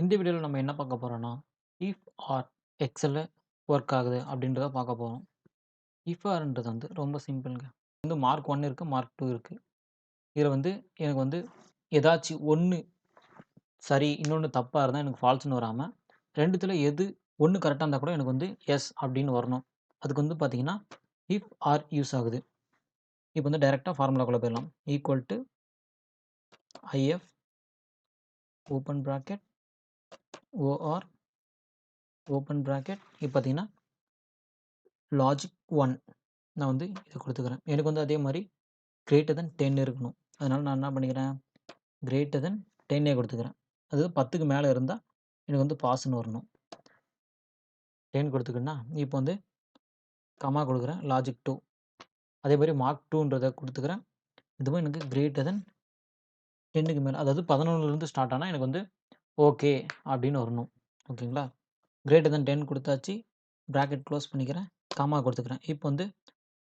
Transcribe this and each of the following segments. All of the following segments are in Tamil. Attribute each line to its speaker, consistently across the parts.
Speaker 1: இந்த வீடியோல நம்ம என்ன பார்க்க போறோம்னா, இஃப் ஆர் எக்ஸல்ல ஒர்க் ஆகுது அப்படின்றத பார்க்க போறோம். இஃப் ஆர்ன்றது வந்து ரொம்ப சிம்பிள்ங்க. வந்து மார்க் 1 இருக்கு, மார்க் 2 இருக்கு. இதுல வந்து எனக்கு வந்து ஏதாச்சும் 1 சரி, இன்னொன்னு தப்பா இருந்தா எனக்கு ஃபால்ஸ்ன்னு வராம, 2த்துல எது 1 கரெக்ட்டா இருந்தா கூட எனக்கு வந்து எஸ் அப்படின்னு வரணும். அதுக்கு வந்து பார்த்தீங்கன்னா, இஃப் ஆர் யூஸ் ஆகுது. இப்போ வந்து டைரக்ட்டா ஃபார்முலாக்குள்ள போயிரலாம். Equal to IF open bracket OR open bracket இப்போ பார்த்தீங்கன்னா லாஜிக் 1 நான் வந்து இத குடுத்துக்கிறேன். எனக்கு வந்து அதே மாரி கிரேட்டர் தென் 10 இருக்கணும். அதனால நான் என்ன பண்ணிக்கிறேன், கிரேட்டர் தென் 10 குடுத்துக்கிறேன். அதாவது 10க்கு மேல இருந்தா எனக்கு வந்து பாஸ்ன்னு வரணும். 10 குடுத்துக்கன்னா, இப்போ வந்து கமா குடுக்குறேன். லாஜிக் 2 அதே மாரி மார்க் 2ன்றத குடுத்துக்கிறேன். இதுவும் எனக்கு கிரேட்டர் தென் 10க்கு மேல அதாவது 11லேருந்து ஸ்டார்ட் ஆனா எனக்கு வந்து ஓகே அப்படின்னு வரணும். ஓகேங்களா? Greater than 10 குடுத்தாச்சு. பிராக்கெட் குளோஸ் பண்ணிக்கிறேன். கமா குடுத்துக்கிறேன். இப்போ வந்து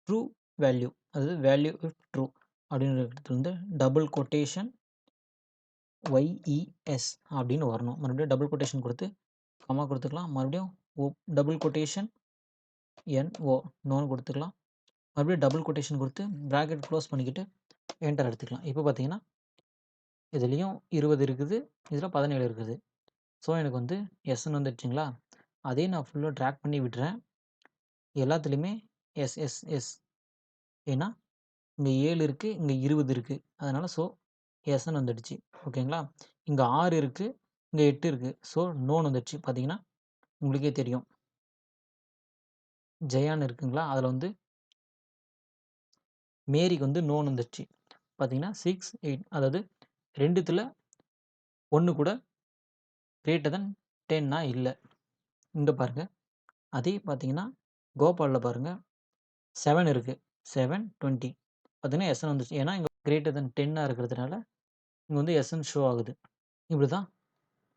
Speaker 1: ட்ரூ வேல்யூ அதாவது வேல்யூ இஃப் ட்ரூ அப்படின்ற இடத்துல வந்து டபுள் கொட்டேஷன் ஒய்இஎஸ் அப்படின்னு வரணும். மறுபடியும் டபுள் கொட்டேஷன் குடுத்து கமா குடுத்துக்கலாம். மறுபடியும் டபுள் கொட்டேஷன் என்ஓ நோன்னு குடுத்துக்கலாம். மறுபடியும் டபுள் கொட்டேஷன் குடுத்து பிராக்கெட் குளோஸ் பண்ணிக்கிட்டு என்டர் அடித்துக்கலாம். இப்போ பார்த்தீங்கன்னா, இதுலயும் 20 இருக்குது. இதுல 17 இருக்குது. ஸோ எனக்கு வந்து எஸ்ன்னு வந்துடுச்சுங்களா? அதே நான் ஃபுல்லா ட்ராக் பண்ணி விடுறேன். எல்லாத்துலயுமே எஸ், எஸ், எஸ். ஏன்னா, இங்க 7 இருக்கு. இங்க 20 இருக்கு. அதனால எஸ்ன்னு வந்துடுச்சு. ஓகேங்களா? இங்க 6 இருக்கு. இங்க 8 இருக்கு. நோன்னு வந்துடுச்சு. பார்த்தீங்கன்னா, உங்களுக்கே தெரியும். ஜெயான்னு இருக்குங்களா? அதுல வந்து மேரிக்கு வந்து நோன்னு வந்துடுச்சு. பார்த்தீங்கன்னா 6, 8 அதாவது 2த்துல 1 கூட கிரேட்டர் தென் 10னா இல்ல. இங்க பாருங்க. அதே பார்த்தீங்கன்னா, கோபால்ல பாருங்க 7 இருக்கு. 7, 20 பார்த்தீங்கன்னா, எஸ்ன்னு வந்துருச்சு. ஏன்னா, இங்க கிரேட்டர் தென் 10ஆ இருக்கிறதுனால, இங்க வந்து எஸ்ன்னு ஷோ ஆகுது. இப்படிதான்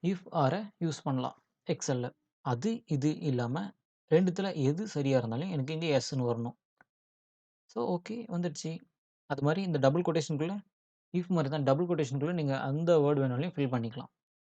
Speaker 1: இஃப் ஆர யூஸ் பண்ணலாம் எக்ஸல்ல. இது இல்லாம 2த்துல எது சரியா இருந்தாலும் எனக்கு இங்க எஸ்ன்னு வரணும். ஓகே வந்துடுச்சு. அது மாரி இந்த டபுள் கொட்டேஷன்க்குள்ள இஃப் மாரி தான் டபுள் கொட்டேஷன்க்குள்ள நீங்க அந்த வேர்ட் வேணாலும் ஃபில் பண்ணிக்கலாம்.